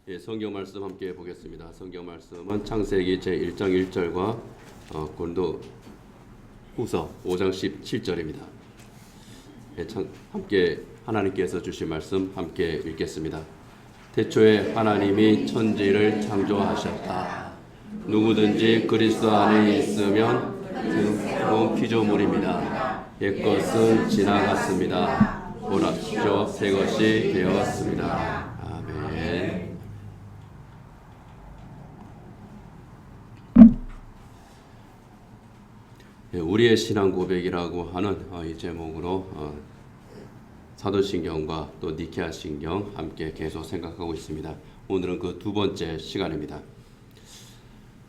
예, 성경 말씀 함께 보겠습니다. 성경 말씀은 창세기 제1장 1절과 고린도 후서 5장 17절입니다. 예, 함께 하나님께서 주신 말씀 함께 읽겠습니다. 태초에 하나님이 천지를 창조하셨다. 누구든지 그리스도 안에 있으면 새로운 피조물입니다. 옛것은 지나갔습니다. 보라시죠 새 것이 되었습니다. 아멘. 우리의 신앙 고백이라고 하는 이 제목으로 사도신경과 또 니케아 신경 함께 계속 생각하고 있습니다. 오늘은 그 두 번째 시간입니다.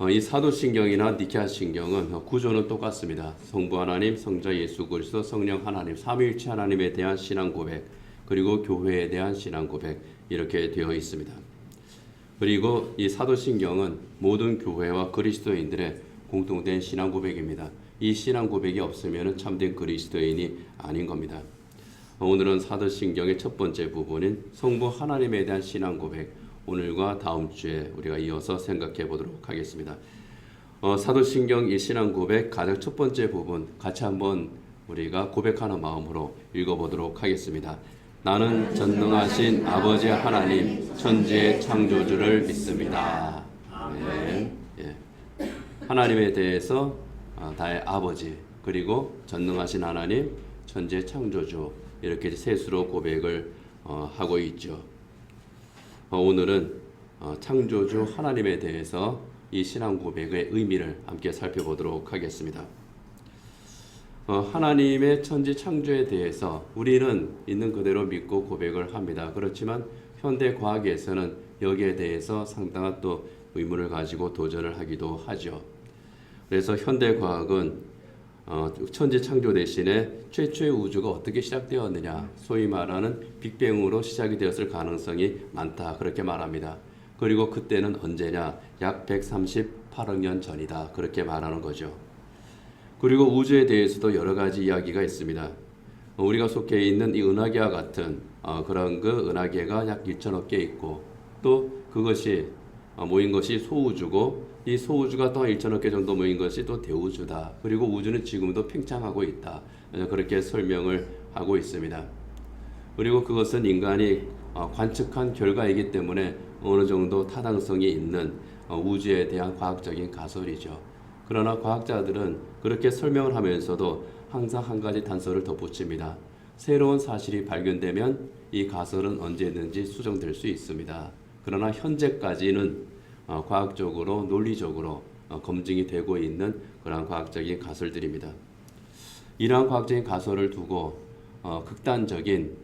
이 사도신경이나 니케아 신경은 구조는 똑같습니다. 성부 하나님, 성자 예수 그리스도, 성령 하나님, 삼위일체 하나님에 대한 신앙 고백, 그리고 교회에 대한 신앙 고백, 이렇게 되어 있습니다. 그리고 이 사도신경은 모든 교회와 그리스도인들의 공통된 신앙 고백입니다. 이 신앙 고백이 없으면 참된 그리스도인이 아닌 겁니다. 오늘은 사도신경의 첫 번째 부분인 성부 하나님에 대한 신앙 고백, 오늘과 다음 주에 우리가 이어서 생각해 보도록 하겠습니다. 사도신경 이 신앙 고백 가장 첫 번째 부분 같이 한번 우리가 고백하는 마음으로 읽어보도록 하겠습니다. 나는 전능하신 아버지 하나님 천지의 창조주를 믿습니다. 아멘. 예. 하나님에 대해서 다의 아버지, 그리고 전능하신 하나님, 천지의 창조주, 이렇게 셋으로 고백을 하고 있죠. 오늘은 창조주 하나님에 대해서 이 신앙 고백의 의미를 함께 살펴보도록 하겠습니다. 하나님의 천지 창조에 대해서 우리는 있는 그대로 믿고 고백을 합니다. 그렇지만 현대 과학에서는 여기에 대해서 상당한 또 의문을 가지고 도전을 하기도 하죠. 그래서 현대 과학은 천지 창조 대신에 최초의 우주가 어떻게 시작되었느냐, 소위 말하는 빅뱅으로 시작이 되었을 가능성이 많다, 그렇게 말합니다. 그리고 그때는 언제냐, 약 138억 년 전이다, 그렇게 말하는 거죠. 그리고 우주에 대해서도 여러 가지 이야기가 있습니다. 우리가 속해 있는 이 은하계와 같은 그런 그 은하계가 약 2천억 개 있고, 또 그것이 모인 것이 소우주고, 이 소우주가 또 1천억 개 정도 모인 것이 또 대우주다. 그리고 우주는 지금도 팽창하고 있다. 그렇게 설명을 하고 있습니다. 그리고 그것은 인간이 관측한 결과이기 때문에 어느 정도 타당성이 있는 우주에 대한 과학적인 가설이죠. 그러나 과학자들은 그렇게 설명을 하면서도 항상 한 가지 단서를 덧붙입니다. 새로운 사실이 발견되면 이 가설은 언제든지 수정될 수 있습니다. 그러나 현재까지는 과학적으로 논리적으로 검증이 되고 있는 그러한 과학적인 가설들입니다. 이러한 과학적인 가설을 두고 극단적인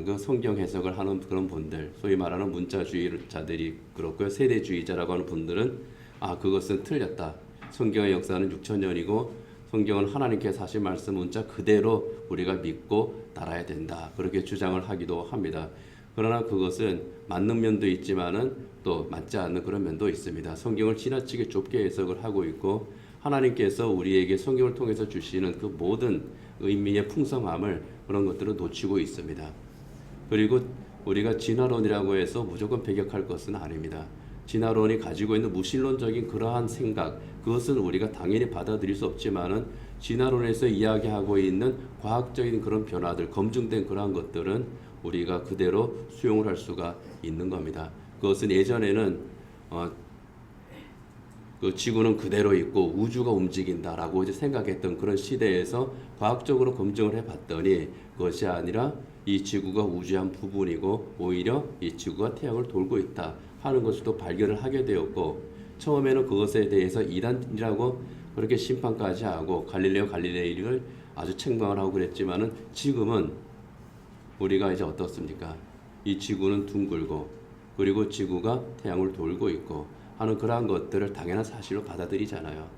그 성경 해석을 하는 그런 분들, 소위 말하는 문자주의자들이 그렇고요, 세대주의자라고 하는 분들은 그것은 틀렸다. 성경의 역사는 6,000년이고 성경은 하나님께서 하신 말씀 문자 그대로 우리가 믿고 따라야 된다, 그렇게 주장을 하기도 합니다. 그러나 그것은 맞는 면도 있지만은 또 맞지 않는 그런 면도 있습니다. 성경을 지나치게 좁게 해석을 하고 있고, 하나님께서 우리에게 성경을 통해서 주시는 그 모든 의미의 풍성함을, 그런 것들을 놓치고 있습니다. 그리고 우리가 진화론이라고 해서 무조건 배격할 것은 아닙니다. 진화론이 가지고 있는 무신론적인 그러한 생각, 그것은 우리가 당연히 받아들일 수 없지만은 진화론에서 이야기하고 있는 과학적인 그런 변화들, 검증된 그러한 것들은 우리가 그대로 수용을 할 수가 있는 겁니다. 그것은 예전에는 그 지구는 그대로 있고 우주가 움직인다라고 이제 생각했던 그런 시대에서 과학적으로 검증을 해봤더니 그것이 아니라 이 지구가 우주의 한 부분이고 오히려 이 지구가 태양을 돌고 있다 하는 것을 또 발견을 하게 되었고, 처음에는 그것에 대해서 이단이라고 그렇게 심판까지 하고 갈릴레오 갈릴레이를 아주 책망을 하고 그랬지만은 지금은 우리가 이제 어떻습니까? 이 지구는 둥글고 그리고 지구가 태양을 돌고 있고 하는 그러한 것들을 당연한 사실로 받아들이잖아요.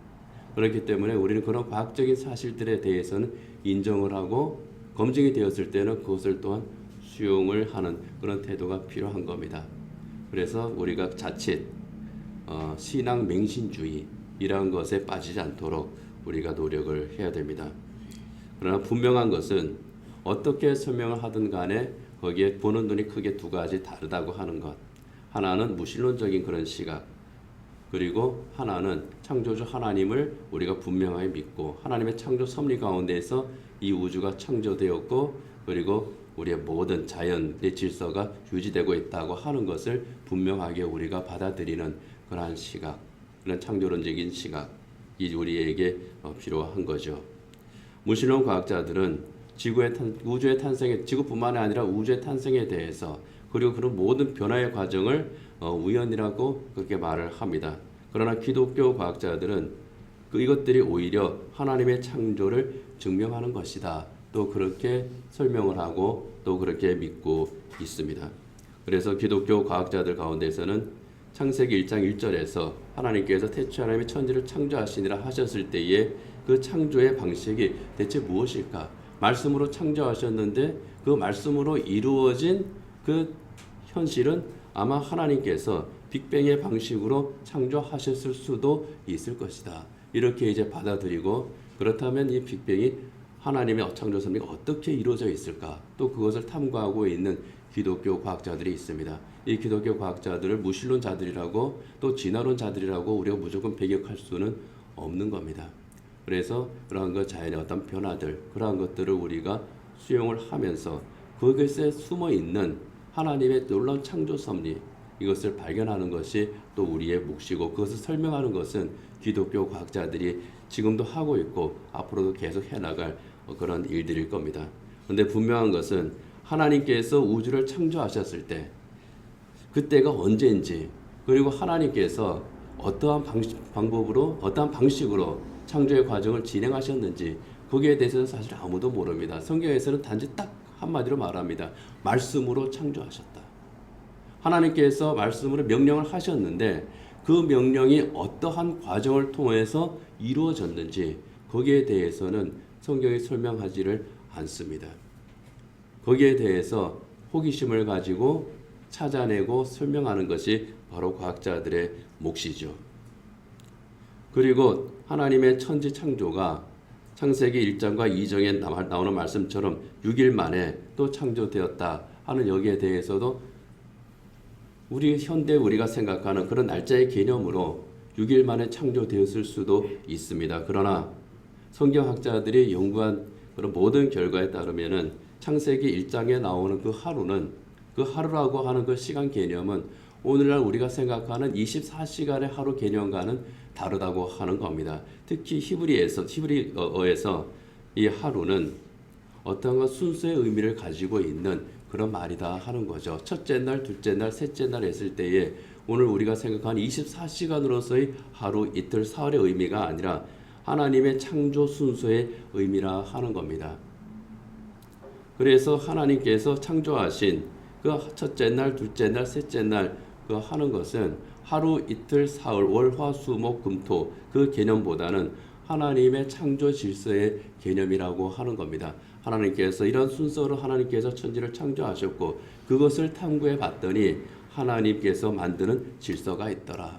그렇기 때문에 우리는 그런 과학적인 사실들에 대해서는 인정을 하고 검증이 되었을 때는 그것을 또한 수용을 하는 그런 태도가 필요한 겁니다. 그래서 우리가 자칫 신앙 맹신주의 이러한 것에 빠지지 않도록 우리가 노력을 해야 됩니다. 그러나 분명한 것은 어떻게 설명을 하든 간에 거기에 보는 눈이 크게 두 가지 다르다고 하는 것. 하나는 무신론적인 그런 시각, 그리고 하나는 창조주 하나님을 우리가 분명하게 믿고 하나님의 창조 섭리 가운데에서 이 우주가 창조되었고 그리고 우리의 모든 자연의 질서가 유지되고 있다고 하는 것을 분명하게 우리가 받아들이는 그러한 시각, 그런 창조론적인 시각이 우리에게 필요한 거죠. 무신론 과학자들은 우주의 탄생에, 지구뿐만 아니라 우주의 탄생에 대해서 그리고 그런 모든 변화의 과정을 우연이라고 그렇게 말을 합니다. 그러나 기독교 과학자들은 이것들이 오히려 하나님의 창조를 증명하는 것이다. 또 그렇게 설명을 하고 또 그렇게 믿고 있습니다. 그래서 기독교 과학자들 가운데서는 창세기 1장 1절에서 하나님께서 태초에 하나님의 천지를 창조하시니라 하셨을 때에 그 창조의 방식이 대체 무엇일까? 말씀으로 창조하셨는데 그 말씀으로 이루어진 그 현실은 아마 하나님께서 빅뱅의 방식으로 창조하셨을 수도 있을 것이다. 이렇게 이제 받아들이고, 그렇다면 이 빅뱅이 하나님의 창조 섭리가 어떻게 이루어져 있을까? 또 그것을 탐구하고 있는 기독교 과학자들이 있습니다. 이 기독교 과학자들을 무신론자들이라고 또 진화론자들이라고 우리가 무조건 배격할 수는 없는 겁니다. 그래서 그러한 것, 자연의 어떤 변화들, 그러한 것들을 우리가 수용을 하면서 그것에 숨어 있는 하나님의 놀라운 창조 섭리, 이것을 발견하는 것이 또 우리의 몫이고, 그것을 설명하는 것은 기독교 과학자들이 지금도 하고 있고 앞으로도 계속 해나갈 그런 일들일 겁니다. 그런데 분명한 것은 하나님께서 우주를 창조하셨을 때 그때가 언제인지, 그리고 하나님께서 어떠한 방법으로 어떠한 방식으로 창조의 과정을 진행하셨는지 거기에 대해서는 사실 아무도 모릅니다. 성경에서는 단지 딱 한마디로 말합니다. 말씀으로 창조하셨다. 하나님께서 말씀으로 명령을 하셨는데 그 명령이 어떠한 과정을 통해서 이루어졌는지 거기에 대해서는 성경이 설명하지를 않습니다. 거기에 대해서 호기심을 가지고 찾아내고 설명하는 것이 바로 과학자들의 몫이죠. 그리고 하나님의 천지 창조가 창세기 1장과 2장에 나오는 말씀처럼 6일 만에 또 창조되었다 하는 여기에 대해서도 우리 현대 우리가 생각하는 그런 날짜의 개념으로 6일 만에 창조되었을 수도 있습니다. 그러나 성경학자들이 연구한 그런 모든 결과에 따르면은 창세기 1장에 나오는 그 하루는, 그 하루라고 하는 그 시간 개념은 오늘날 우리가 생각하는 24시간의 하루 개념과는 다르다고 하는 겁니다. 특히 히브리어에서 이 하루는 어떠한 순서의 의미를 가지고 있는 그런 말이다 하는 거죠. 첫째 날, 둘째 날, 셋째 날 했을 때에 오늘 우리가 생각하는 24시간으로서의 하루, 이틀, 사흘의 의미가 아니라 하나님의 창조 순서의 의미라 하는 겁니다. 그래서 하나님께서 창조하신 그 첫째 날, 둘째 날, 셋째 날 그 하는 것은 하루, 이틀, 사흘, 월, 화, 수, 목, 금, 토 그 개념보다는 하나님의 창조 질서의 개념이라고 하는 겁니다. 하나님께서 이런 순서로 하나님께서 천지를 창조하셨고 그것을 탐구해 봤더니 하나님께서 만드는 질서가 있더라.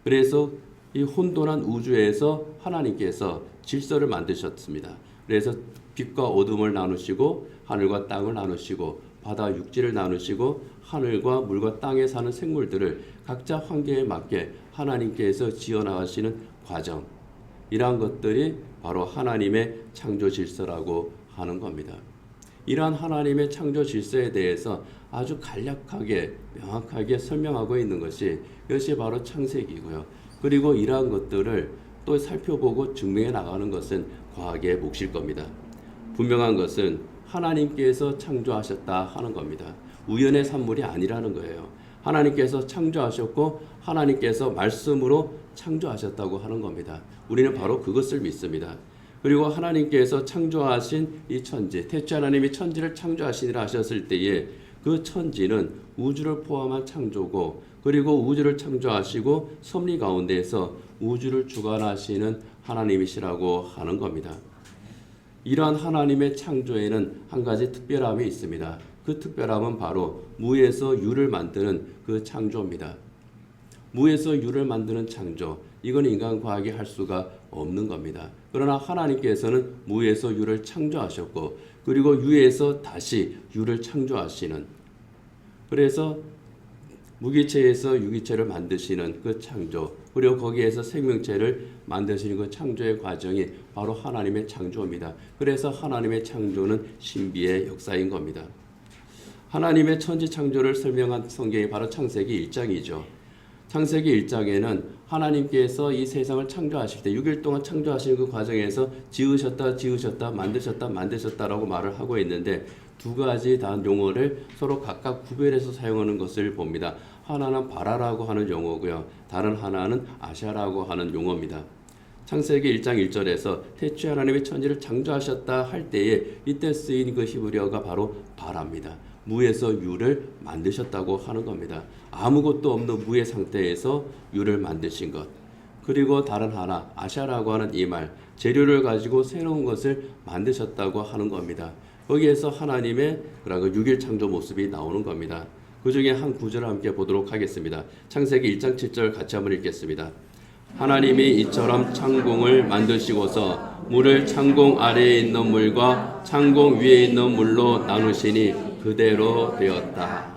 그래서 이 혼돈한 우주에서 하나님께서 질서를 만드셨습니다. 그래서 빛과 어둠을 나누시고 하늘과 땅을 나누시고 바다 육지를 나누시고 하늘과 물과 땅에 사는 생물들을 각자 환경에 맞게 하나님께서 지어나가시는 과정, 이러한 것들이 바로 하나님의 창조 질서라고 하는 겁니다. 이러한 하나님의 창조 질서에 대해서 아주 간략하게 명확하게 설명하고 있는 것이 이것이 바로 창세기고요. 그리고 이러한 것들을 또 살펴보고 증명해 나가는 것은 과학의 몫일 겁니다. 분명한 것은 하나님께서 창조하셨다 하는 겁니다. 우연의 산물이 아니라는 거예요. 하나님께서 창조하셨고 하나님께서 말씀으로 창조하셨다고 하는 겁니다. 우리는 바로 그것을 믿습니다. 그리고 하나님께서 창조하신 이 천지, 태초에 하나님이 천지를 창조하시니라 하셨을 때에 그 천지는 우주를 포함한 창조고, 그리고 우주를 창조하시고 섭리 가운데에서 우주를 주관하시는 하나님이시라고 하는 겁니다. 이러한 하나님의 창조에는 한 가지 특별함이 있습니다. 그 특별함은 바로 무에서 유를 만드는 그 창조입니다. 무에서 유를 만드는 창조, 이건 인간 과학이 할 수가 없는 겁니다. 그러나 하나님께서는 무에서 유를 창조하셨고 그리고 유에서 다시 유를 창조하시는, 그래서 무기체에서 유기체를 만드시는 그 창조, 그리고 거기에서 생명체를 만드시는 그 창조의 과정이 바로 하나님의 창조입니다. 그래서 하나님의 창조는 신비의 역사인 겁니다. 하나님의 천지 창조를 설명한 성경이 바로 창세기 1장이죠. 창세기 1장에는 하나님께서 이 세상을 창조하실 때 6일 동안 창조하시는 그 과정에서 지으셨다, 만드셨다라고 말을 하고 있는데 두 가지 다 용어를 서로 각각 구별해서 사용하는 것을 봅니다. 하나는 바라라고 하는 용어고요. 다른 하나는 아샤라고 하는 용어입니다. 창세기 1장 1절에서 태초에 하나님의 천지를 창조하셨다 할 때에 이때 쓰인 그 히브리어가 바로 바라입니다. 무에서 유를 만드셨다고 하는 겁니다. 아무것도 없는 무의 상태에서 유를 만드신 것. 그리고 다른 하나 아샤라고 하는 이 말, 재료를 가지고 새로운 것을 만드셨다고 하는 겁니다. 거기에서 하나님의 그러니까 6일 창조 모습이 나오는 겁니다. 그 중에 한 구절을 함께 보도록 하겠습니다. 창세기 1장 7절 같이 한번 읽겠습니다. 하나님이 이처럼 창공을 만드시고서 물을 창공 아래에 있는 물과 창공 위에 있는 물로 나누시니 그대로 되었다.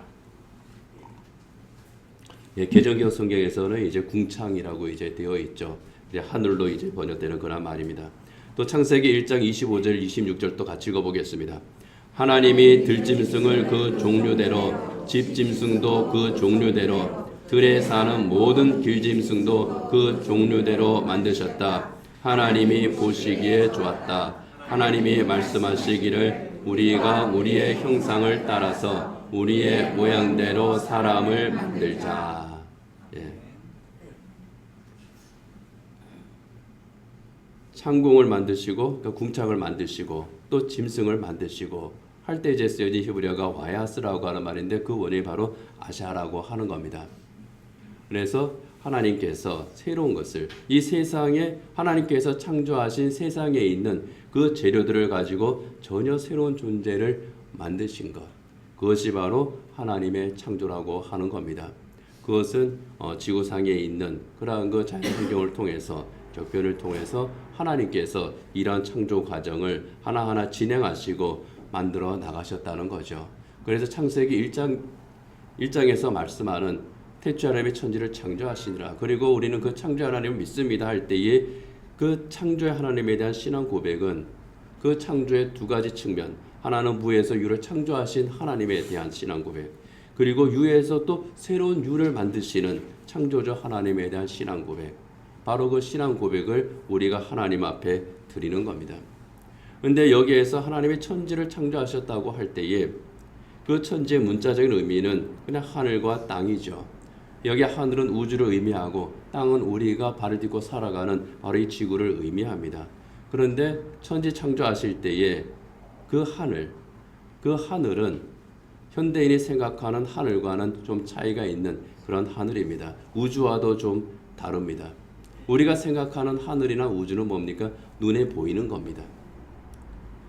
예, 개정경 성경에서는 이제 궁창이라고 이제 되어 있죠. 이제 하늘로 이제 번역되는 그런 말입니다. 또 창세기 1장 25절 26절도 같이 읽어보겠습니다. 하나님이 들짐승을 그 종류대로 집짐승도 그 종류대로 들에 사는 모든 길짐승도 그 종류대로 만드셨다. 하나님이 보시기에 좋았다. 하나님이 말씀하시기를 우리가 우리의 형상을 따라서 우리의 모양대로 사람을 만들자. 예. 창공을 만드시고 그 궁창을 만드시고 또 짐승을 만드시고 할 때 이제 쓰여진 히브리어가 와야스라고 하는 말인데 그 원인이 바로 아샤라고 하는 겁니다. 그래서 하나님께서 새로운 것을 이 세상에 하나님께서 창조하신 세상에 있는 그 재료들을 가지고 전혀 새로운 존재를 만드신 것, 그것이 바로 하나님의 창조라고 하는 겁니다. 그것은 지구상에 있는 그러한 그 자연 환경을 통해서 적변을 통해서 하나님께서 이러한 창조 과정을 하나하나 진행하시고 만들어 나가셨다는 거죠. 그래서 창세기 1장에서 말씀하는 태초에 하나님의 천지를 창조하시니라. 그리고 우리는 그 창조 하나님을 믿습니다 할 때에 그 창조의 하나님에 대한 신앙 고백은 그 창조의 두 가지 측면, 하나는 무에서 유를 창조하신 하나님에 대한 신앙 고백, 그리고 유에서 또 새로운 유를 만드시는 창조주 하나님에 대한 신앙 고백, 바로 그 신앙 고백을 우리가 하나님 앞에 드리는 겁니다. 그런데 여기에서 하나님의 천지를 창조하셨다고 할 때에 그 천지의 문자적인 의미는 그냥 하늘과 땅이죠. 여기 하늘은 우주를 의미하고 땅은 우리가 발을 딛고 살아가는 바로 이 지구를 의미합니다. 그런데 천지 창조하실 때에 그 하늘은 현대인이 생각하는 하늘과는 좀 차이가 있는 그런 하늘입니다. 우주와도 좀 다릅니다. 우리가 생각하는 하늘이나 우주는 뭡니까? 눈에 보이는 겁니다.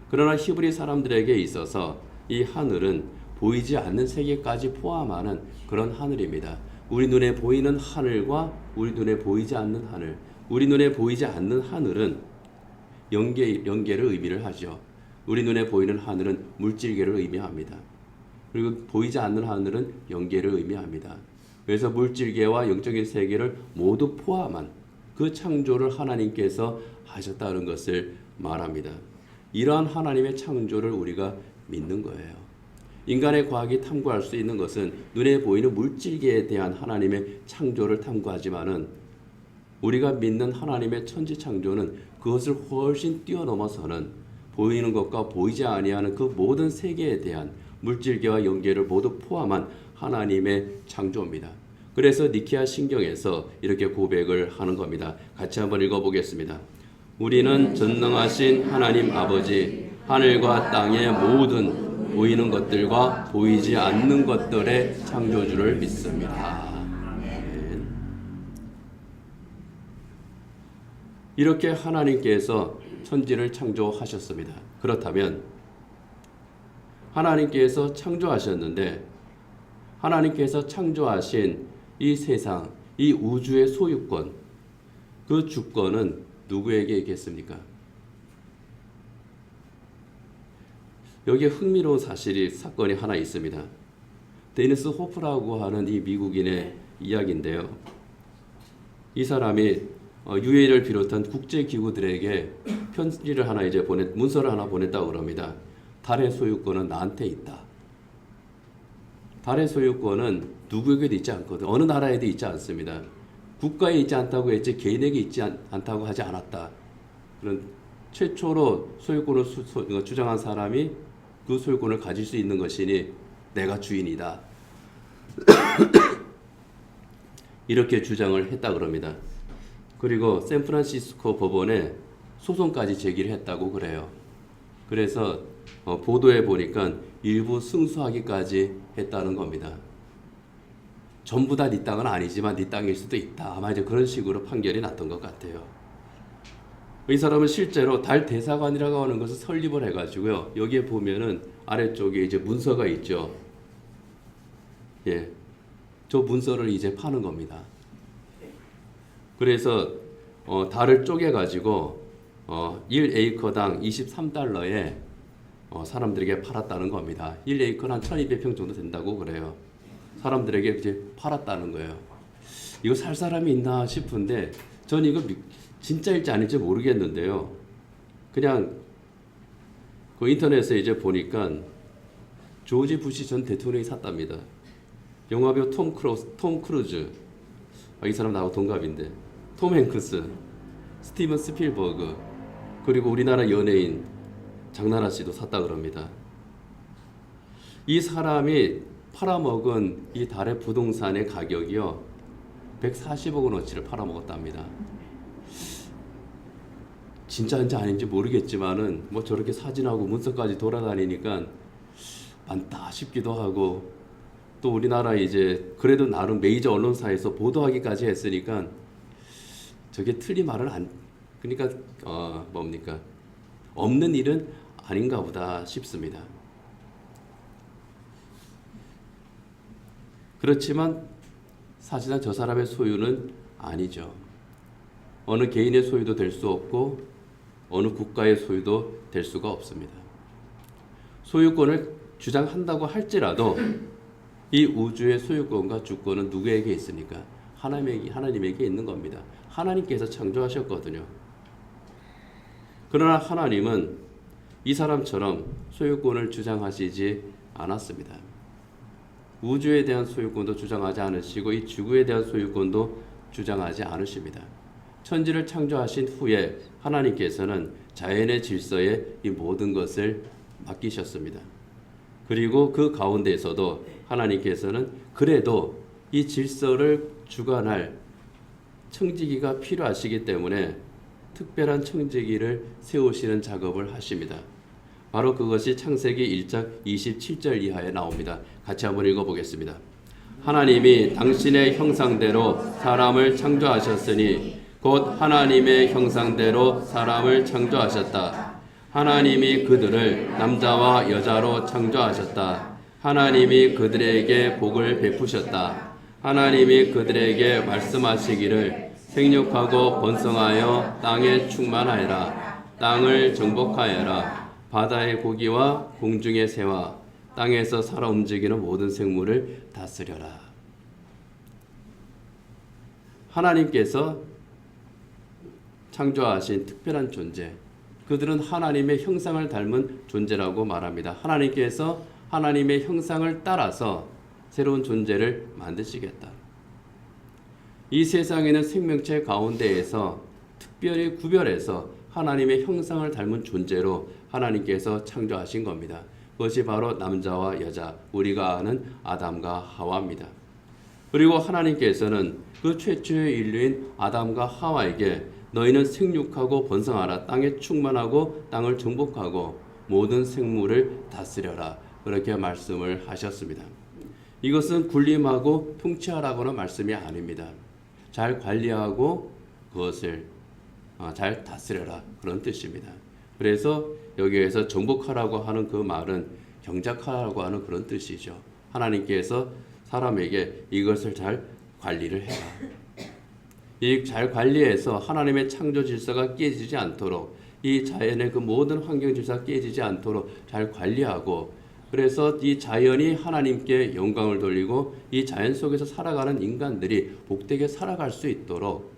그러나 히브리 사람들에게 있어서 이 하늘은 보이지 않는 세계까지 포함하는 그런 하늘입니다. 우리 눈에 보이는 하늘과 우리 눈에 보이지 않는 하늘, 우리 눈에 보이지 않는 하늘은 영계를 의미를 하죠. 우리 눈에 보이는 하늘은 물질계를 의미합니다. 그리고 보이지 않는 하늘은 영계를 의미합니다. 그래서 물질계와 영적인 세계를 모두 포함한 그 창조를 하나님께서 하셨다는 것을 말합니다. 이러한 하나님의 창조를 우리가 믿는 거예요. 인간의 과학이 탐구할 수 있는 것은 눈에 보이는 물질계에 대한 하나님의 창조를 탐구하지만은 우리가 믿는 하나님의 천지 창조는 그것을 훨씬 뛰어넘어서는 보이는 것과 보이지 아니하는 그 모든 세계에 대한 물질계와 영계를 모두 포함한 하나님의 창조입니다. 그래서 니케아 신경에서 이렇게 고백을 하는 겁니다. 같이 한번 읽어보겠습니다. 우리는 전능하신 하나님 아버지, 하늘과 땅의 모든 보이는 것들과 보이지 않는 것들의 창조주를 믿습니다. 아멘. 이렇게 하나님께서 천지를 창조하셨습니다. 그렇다면 하나님께서 창조하셨는데 하나님께서 창조하신 이 세상, 이 우주의 소유권, 그 주권은 누구에게 있겠습니까? 여기에 흥미로운 사건이 하나 있습니다. 데니스 호프라고 하는 이 미국인의 이야기인데요. 이 사람이 UA를 비롯한 국제 기구들에게 편지를 하나 이제 문서를 하나 보냈다고 그럽니다. 달의 소유권은 나한테 있다. 달의 소유권은 누구에게도 있지 않거든. 어느 나라에도 있지 않습니다. 국가에 있지 않다고 했지 개인에게 있지 않다고 하지 않았다. 그런 최초로 소유권을 주장한 사람이 그 소유권을 가질 수 있는 것이니 내가 주인이다. 이렇게 주장을 했다 그럽니다. 그리고 샌프란시스코 법원에 소송까지 제기를 했다고 그래요. 그래서 보도에 보니까 일부 승소하기까지 했다는 겁니다. 전부 다 네 땅은 아니지만 네 땅일 수도 있다. 아마 이제 그런 식으로 판결이 났던 것 같아요. 이 사람은 실제로 달 대사관이라고 하는 것을 설립을 해가지고요. 여기에 보면은 아래쪽에 이제 문서가 있죠. 예, 저 문서를 이제 파는 겁니다. 그래서 달을 쪼개가지고 1에이커당 23달러에 사람들에게 팔았다는 겁니다. 1에이커는 한 1200평 정도 된다고 그래요. 사람들에게 이제 팔았다는 거예요. 이거 살 사람이 있나 싶은데 전 이거 진짜일지 아닐지 모르겠는데요. 그냥 그 인터넷에 이제 보니까 조지 부시 전 대통령이 샀답니다. 영화배우 톰 크루즈, 이 사람 나하고 동갑인데, 톰 행크스, 스티븐 스필버그, 그리고 우리나라 연예인 장나라 씨도 샀다 그럽니다. 이 사람이 팔아먹은 이 달의 부동산의 가격이요 140억 원어치를 팔아먹었답니다. 진짜인지 아닌지 모르겠지만은 뭐 저렇게 사진하고 문서까지 돌아다니니까 많다 싶기도 하고, 또 우리나라 이제 그래도 나름 메이저 언론사에서 보도하기까지 했으니까 저게 틀린 말은 그러니까 뭡니까, 없는 일은 아닌가 보다 싶습니다. 그렇지만 사실은 저 사람의 소유는 아니죠. 어느 개인의 소유도 될 수 없고 어느 국가의 소유도 될 수가 없습니다. 소유권을 주장한다고 할지라도 이 우주의 소유권과 주권은 누구에게 있습니까? 하나님에게 있는 겁니다. 하나님께서 창조하셨거든요. 그러나 하나님은 이 사람처럼 소유권을 주장하시지 않았습니다. 우주에 대한 소유권도 주장하지 않으시고 이 지구에 대한 소유권도 주장하지 않으십니다. 천지를 창조하신 후에 하나님께서는 자연의 질서에 이 모든 것을 맡기셨습니다. 그리고 그 가운데에서도 하나님께서는 그래도 이 질서를 주관할 청지기가 필요하시기 때문에 특별한 청지기를 세우시는 작업을 하십니다. 바로 그것이 창세기 1장 27절 이하에 나옵니다. 같이 한번 읽어보겠습니다. 하나님이 당신의 형상대로 사람을 창조하셨으니 곧 하나님의 형상대로 사람을 창조하셨다. 하나님이 그들을 남자와 여자로 창조하셨다. 하나님이 그들에게 복을 베푸셨다. 하나님이 그들에게 말씀하시기를 생육하고 번성하여 땅에 충만하여라. 땅을 정복하여라. 바다의 고기와 공중의 새와 땅에서 살아 움직이는 모든 생물을 다스려라. 하나님께서 창조하신 특별한 존재, 그들은 하나님의 형상을 닮은 존재라고 말합니다. 하나님께서 하나님의 형상을 따라서 새로운 존재를 만드시겠다. 이 세상에는 생명체 가운데에서 특별히 구별해서 하나님의 형상을 닮은 존재로 하나님께서 창조하신 겁니다. 그것이 바로 남자와 여자, 우리가 아는 아담과 하와입니다. 그리고 하나님께서는 그 최초의 인류인 아담과 하와에게 너희는 생육하고 번성하라, 땅에 충만하고 땅을 정복하고 모든 생물을 다스려라, 그렇게 말씀을 하셨습니다. 이것은 군림하고 통치하라고는 말씀이 아닙니다. 잘 관리하고 그것을 잘 다스려라, 그런 뜻입니다. 그래서 여기에서 정복하라고 하는 그 말은 경작하라고 하는 그런 뜻이죠. 하나님께서 사람에게 이것을 잘 관리를 해라. 이 잘 관리해서 하나님의 창조 질서가 깨지지 않도록, 이 자연의 그 모든 환경 질서가 깨지지 않도록 잘 관리하고 그래서 이 자연이 하나님께 영광을 돌리고 이 자연 속에서 살아가는 인간들이 복되게 살아갈 수 있도록,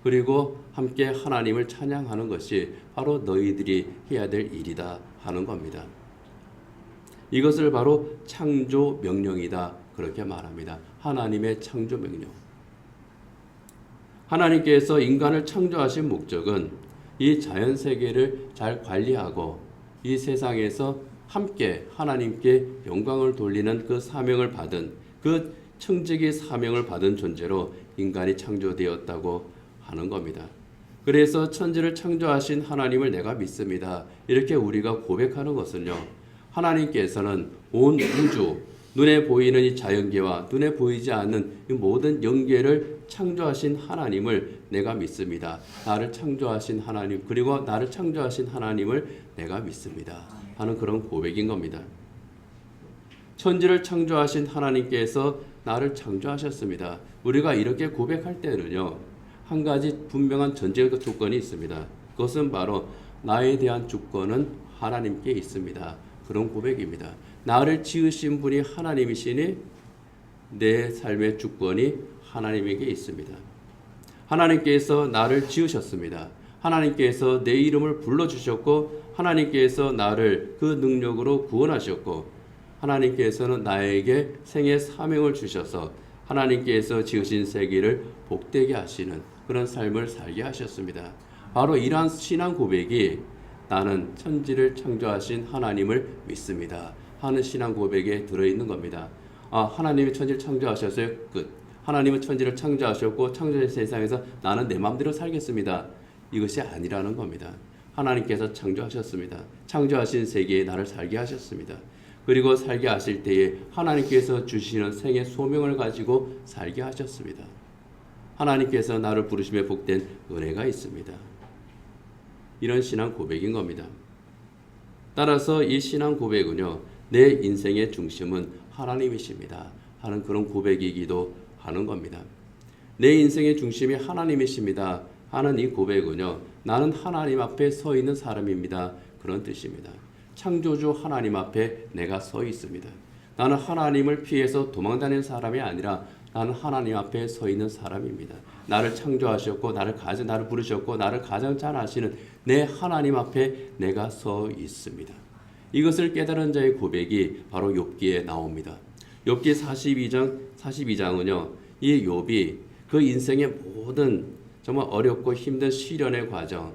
그리고 함께 하나님을 찬양하는 것이 바로 너희들이 해야 될 일이다 하는 겁니다. 이것을 바로 창조 명령이다 그렇게 말합니다. 하나님의 창조 명령. 하나님께서 인간을 창조하신 목적은 이 자연 세계를 잘 관리하고 이 세상에서 함께 하나님께 영광을 돌리는 그 사명을 받은, 그 청지기 사명을 받은 존재로 인간이 창조되었다고 하는 겁니다. 그래서 천지를 창조하신 하나님을 내가 믿습니다. 이렇게 우리가 고백하는 것은요, 하나님께서는 온 우주, 눈에 보이는 이 자연계와 눈에 보이지 않는 이 모든 영계를 창조하신 하나님을 내가 믿습니다. 나를 창조하신 하나님, 그리고 나를 창조하신 하나님을 내가 믿습니다 하는 그런 고백인 겁니다. 천지를 창조하신 하나님께서 나를 창조하셨습니다. 우리가 이렇게 고백할 때는요, 한 가지 분명한 전제적 조건이 있습니다. 그것은 바로 나에 대한 주권은 하나님께 있습니다. 그런 고백입니다. 나를 지으신 분이 하나님이시니 내 삶의 주권이 하나님에게 있습니다. 하나님께서 나를 지으셨습니다. 하나님께서 내 이름을 불러주셨고, 하나님께서 나를 그 능력으로 구원하셨고, 하나님께서는 나에게 생의 사명을 주셔서 하나님께서 지으신 세계를 복되게 하시는 그런 삶을 살게 하셨습니다. 바로 이러한 신앙 고백이 나는 천지를 창조하신 하나님을 믿습니다 하는 신앙 고백에 들어있는 겁니다. 하나님이 천지를 창조하셨어요. 끝. 하나님은 천지를 창조하셨고 창조의 세상에서 나는 내 마음대로 살겠습니다. 이것이 아니라는 겁니다. 하나님께서 창조하셨습니다. 창조하신 세계에 나를 살게 하셨습니다. 그리고 살게 하실 때에 하나님께서 주시는 생의 소명을 가지고 살게 하셨습니다. 하나님께서 나를 부르심에 복된 은혜가 있습니다. 이런 신앙 고백인 겁니다. 따라서 이 신앙 고백은요, 내 인생의 중심은 하나님이십니다 하는 그런 고백이기도 하는 겁니다. 내 인생의 중심이 하나님이십니다 하는 이 고백은요, 나는 하나님 앞에 서 있는 사람입니다 그런 뜻입니다. 창조주 하나님 앞에 내가 서 있습니다. 나는 하나님을 피해서 도망다니는 사람이 아니라 나는 하나님 앞에 서 있는 사람입니다. 나를 창조하셨고 나를 부르셨고 나를 가장 잘 아시는 내 하나님 앞에 내가 서 있습니다. 이것을 깨달은 자의 고백이 바로 욥기에 나옵니다. 욥기 42장은요, 이 욥이 그 인생의 모든 정말 어렵고 힘든 시련의 과정,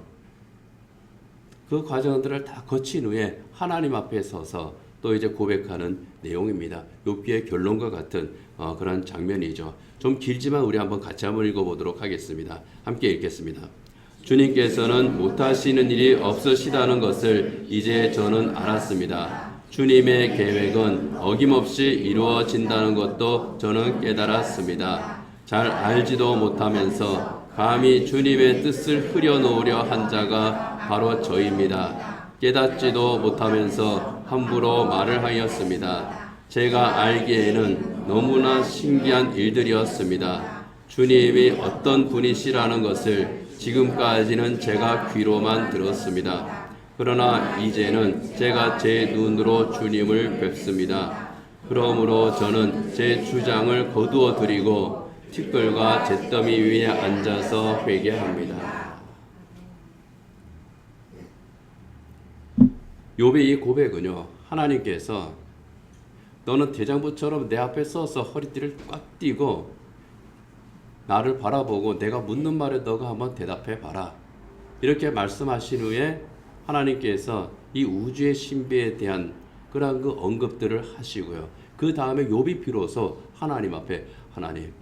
그 과정들을 다 거친 후에 하나님 앞에 서서 또 이제 고백하는 내용입니다. 욥기의 결론과 같은 그런 장면이죠. 좀 길지만 우리 같이 한번 읽어보도록 하겠습니다. 함께 읽겠습니다. 주님께서는 못하시는 일이 없으시다는 것을 이제 저는 알았습니다. 주님의 계획은 어김없이 이루어진다는 것도 저는 깨달았습니다. 잘 알지도 못하면서 감히 주님의 뜻을 흐려놓으려 한 자가 바로 저입니다. 깨닫지도 못하면서 함부로 말을 하였습니다. 제가 알기에는 너무나 신기한 일들이었습니다. 주님이 어떤 분이시라는 것을 지금까지는 제가 귀로만 들었습니다. 그러나 이제는 제가 제 눈으로 주님을 뵙습니다. 그러므로 저는 제 주장을 거두어 드리고 티끌과 잿더미 위에 앉아서 회개합니다. 욥의 이 고백은요, 하나님께서 너는 대장부처럼 내 앞에 서서 허리띠를 꽉 띠고 나를 바라보고 내가 묻는 말에 너가 한번 대답해 봐라, 이렇게 말씀하신 후에 하나님께서 이 우주의 신비에 대한 그러한 그 언급들을 하시고요. 그 다음에 욥이 비로소 하나님 앞에, 하나님,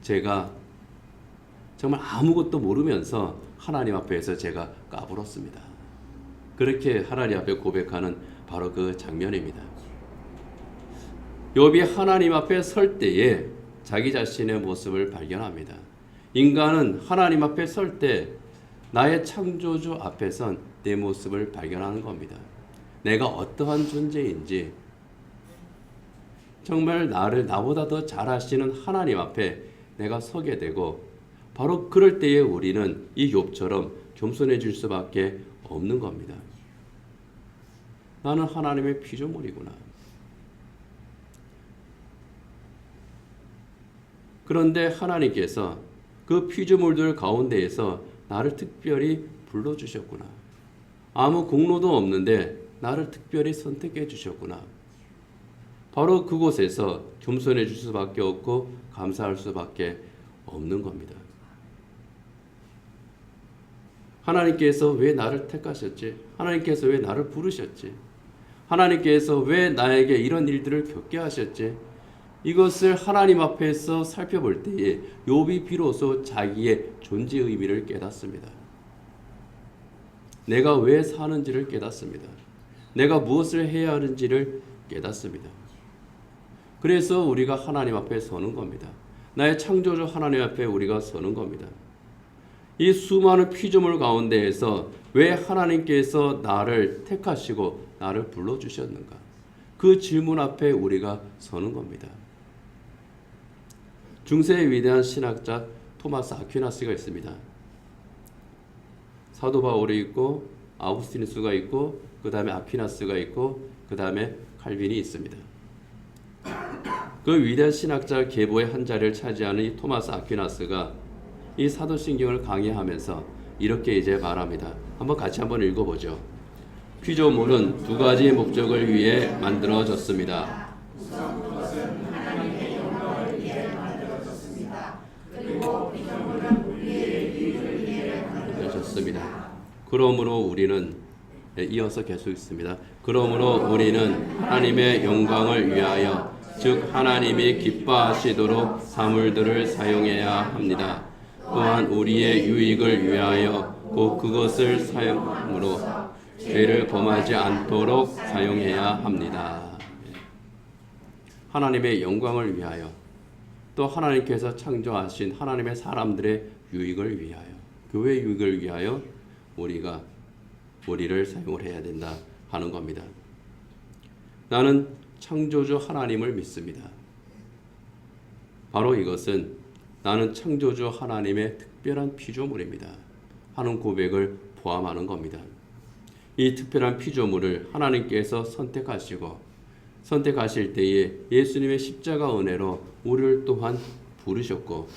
제가 정말 아무것도 모르면서 하나님 앞에서 제가 까불었습니다. 그렇게 하나님 앞에 고백하는 바로 그 장면입니다. 욥이 하나님 앞에 설 때에 자기 자신의 모습을 발견합니다. 인간은 하나님 앞에 설 때 나의 창조주 앞에선 내 모습을 발견하는 겁니다. 내가 어떠한 존재인지, 정말 나보다 더 잘 아시는 하나님 앞에 내가 서게 되고, 바로 그럴 때에 우리는 이 욥처럼 겸손해질 수밖에 없는 겁니다. 나는 하나님의 피조물이구나. 그런데 하나님께서 그 피조물들 가운데에서 나를 특별히 불러주셨구나. 아무 공로도 없는데 나를 특별히 선택해 주셨구나. 바로 그곳에서 겸손해질 수밖에 없고 감사할 수밖에 없는 겁니다. 하나님께서 왜 나를 택하셨지? 하나님께서 왜 나를 부르셨지? 하나님께서 왜 나에게 이런 일들을 겪게 하셨지? 이것을 하나님 앞에서 살펴볼 때에 욥이 비로소 자기의 존재 의미를 깨닫습니다. 내가 왜 사는지를 깨닫습니다. 내가 무엇을 해야 하는지를 깨닫습니다. 그래서 우리가 하나님 앞에 서는 겁니다. 나의 창조주 하나님 앞에 우리가 서는 겁니다. 이 수많은 피조물 가운데에서 왜 하나님께서 나를 택하시고 나를 불러주셨는가? 그 질문 앞에 우리가 서는 겁니다. 중세의 위대한 신학자 토마스 아퀴나스가 있습니다. 사도 바울이 있고 아우구스티누스가 있고 그 다음에 아퀴나스가 있고 그 다음에 칼빈이 있습니다. 그 위대한 신학자 계보의 한 자리를 차지하는 이 토마스 아퀴나스가 이 사도신경을 강의하면서 이렇게 이제 말합니다. 같이 한번 읽어보죠. 피조물은 두 가지 목적을 위해 만들어졌습니다. 우선 그것은 하나님의 영광을 위해 만들어졌습니다. 그리고 피조물은 우리의 유익을 위해 만들어졌습니다. 그러므로 우리는 이어서 계속 있습니다. 그러므로 우리는 하나님의 영광을 위하여 즉 하나님이 기뻐하시도록 사물들을 사용해야 합니다. 또한 우리의 유익을 위하여 곧 그것을 사용함으로 죄를 범하지 않도록 사용해야 합니다. 하나님의 영광을 위하여 또 하나님께서 창조하신 하나님의 사람들의 유익을 위하여 교회의 유익을 위하여 우리를 사용을 해야 된다 하는 겁니다. 나는 창조주 하나님을 믿습니다. 바로 이것은 나는 창조주 하나님의 특별한 피조물입니다 하는 고백을 포함하는 겁니다. 이 특별한 피조물을 하나님께서 선택하실 때에 예수님의 십자가 은혜로 우리를 또한 부르셨고,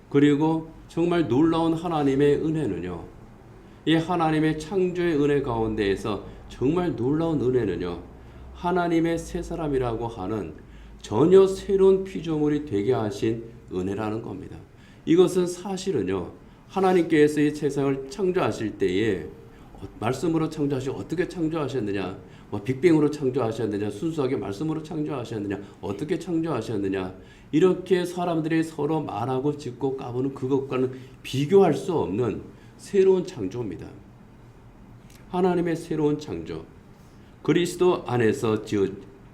그리고 정말 놀라운 하나님의 은혜는요, 이 하나님의 창조의 은혜 가운데에서 정말 놀라운 은혜는요, 하나님의 새 사람이라고 하는 전혀 새로운 피조물이 되게 하신 은혜라는 겁니다. 이것은 사실은요, 하나님께서 이 세상을 창조하실 때에 말씀으로 창조하시고 어떻게 창조하셨느냐, 빅뱅으로 창조하셨느냐, 순수하게 말씀으로 창조하셨느냐, 어떻게 창조하셨느냐, 이렇게 사람들이 서로 말하고 짓고 까부는 그것과는 비교할 수 없는 새로운 창조입니다. 하나님의 새로운 창조, 그리스도 안에서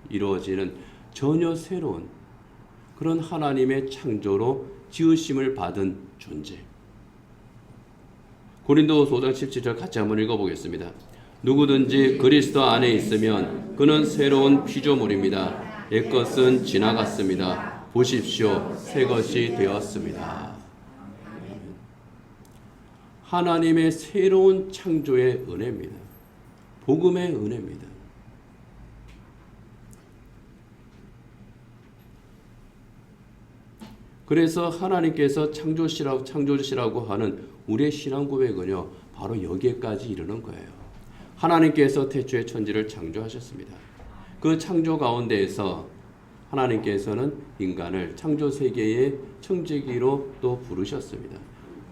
이루어지는 전혀 새로운 그런 하나님의 창조로 지으심을 받은 존재. 고린도후서 5장 17절 같이 한번 읽어보겠습니다. 누구든지 그리스도 안에 있으면 그는 새로운 피조물입니다. 옛것은 지나갔습니다. 보십시오, 새 것이 되었습니다. 하나님의 새로운 창조의 은혜입니다. 복음의 은혜입니다. 그래서 하나님께서 창조주시라고 하는 우리의 신앙 고백은요, 바로 여기에까지 이르는 거예요. 하나님께서 태초에 천지를 창조하셨습니다. 그 창조 가운데에서 하나님께서는 인간을 창조 세계의 청지기로 또 부르셨습니다.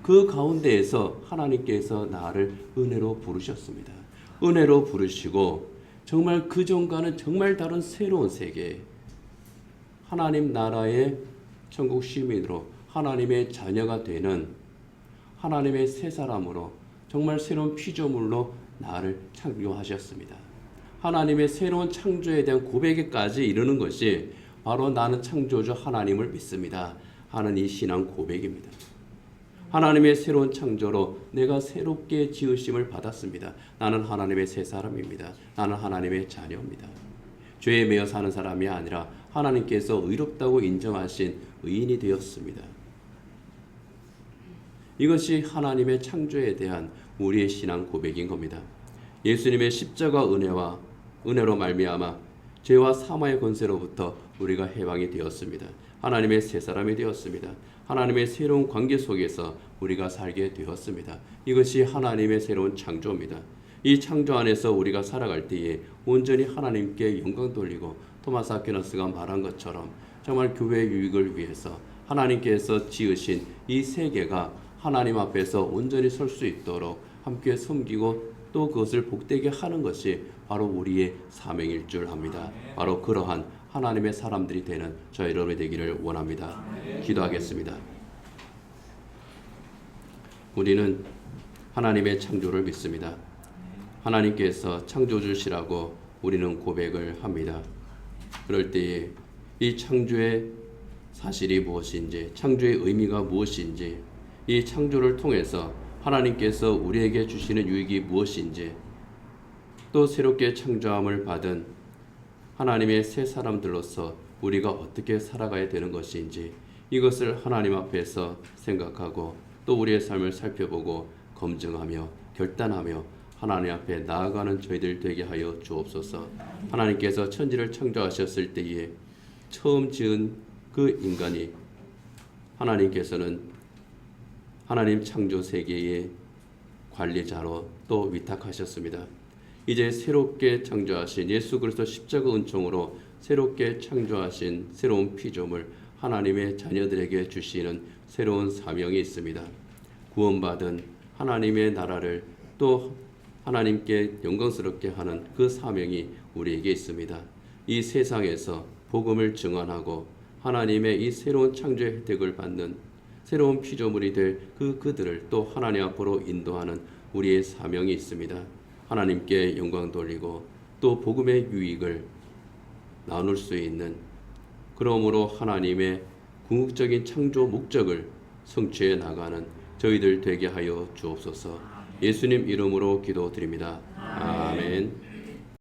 그 가운데에서 하나님께서 나를 은혜로 부르셨습니다. 은혜로 부르시고 정말 그 전과는 정말 다른 새로운 세계, 하나님 나라의 천국 시민으로 하나님의 자녀가 되는 하나님의 새 사람으로 정말 새로운 피조물로 나를 창조하셨습니다. 하나님의 새로운 창조에 대한 고백에까지 이르는 것이 바로 나는 창조주 하나님을 믿습니다 하는 이 신앙 고백입니다. 하나님의 새로운 창조로 내가 새롭게 지으심을 받았습니다. 나는 하나님의 새 사람입니다. 나는 하나님의 자녀입니다. 죄에 매여 사는 사람이 아니라 하나님께서 의롭다고 인정하신 의인이 되었습니다. 이것이 하나님의 창조에 대한 우리의 신앙 고백인 겁니다. 예수님의 십자가 은혜로 말미암아 죄와 사망의 권세로부터 우리가 해방이 되었습니다. 하나님의 새 사람이 되었습니다. 하나님의 새로운 관계 속에서 우리가 살게 되었습니다. 이것이 하나님의 새로운 창조입니다. 이 창조 안에서 우리가 살아갈 때에 온전히 하나님께 영광 돌리고 토마스 아퀴나스가 말한 것처럼 정말 교회의 유익을 위해서 하나님께서 지으신 이 세계가 하나님 앞에서 온전히 설 수 있도록 함께 섬기고 또 그것을 복되게 하는 것이 바로 우리의 사명일 줄 압니다. 바로 그러한 하나님의 사람들이 되는 저희 여러분이 되기를 원합니다. 기도하겠습니다. 우리는 하나님의 창조를 믿습니다. 하나님께서 창조주시라고 우리는 고백을 합니다. 그럴 때에 이 창조의 사실이 무엇인지, 창조의 의미가 무엇인지, 이 창조를 통해서 하나님께서 우리에게 주시는 유익이 무엇인지, 또 새롭게 창조함을 받은 하나님의 새 사람들로서 우리가 어떻게 살아가야 되는 것인지, 이것을 하나님 앞에서 생각하고 또 우리의 삶을 살펴보고 검증하며 결단하며 하나님 앞에 나아가는 저희들 되게 하여 주옵소서. 하나님께서 천지를 창조하셨을 때에 처음 지은 그 인간이 하나님께서는 하나님 창조 세계의 관리자로 또 위탁하셨습니다. 이제 새롭게 창조하신 예수 그리스도 십자가 은총으로 새롭게 창조하신 새로운 피조물 하나님의 자녀들에게 주시는 새로운 사명이 있습니다. 구원받은 하나님의 나라를 또 하나님께 영광스럽게 하는 그 사명이 우리에게 있습니다. 이 세상에서 복음을 증언하고 하나님의 이 새로운 창조의 혜택을 받는 새로운 피조물이 될 그들을 또 하나님 앞으로 인도하는 우리의 사명이 있습니다. 하나님께 영광 돌리고 또 복음의 유익을 나눌 수 있는, 그러므로 하나님의 궁극적인 창조 목적을 성취해 나가는 저희들 되게 하여 주옵소서. 예수님 이름으로 기도드립니다. 아멘.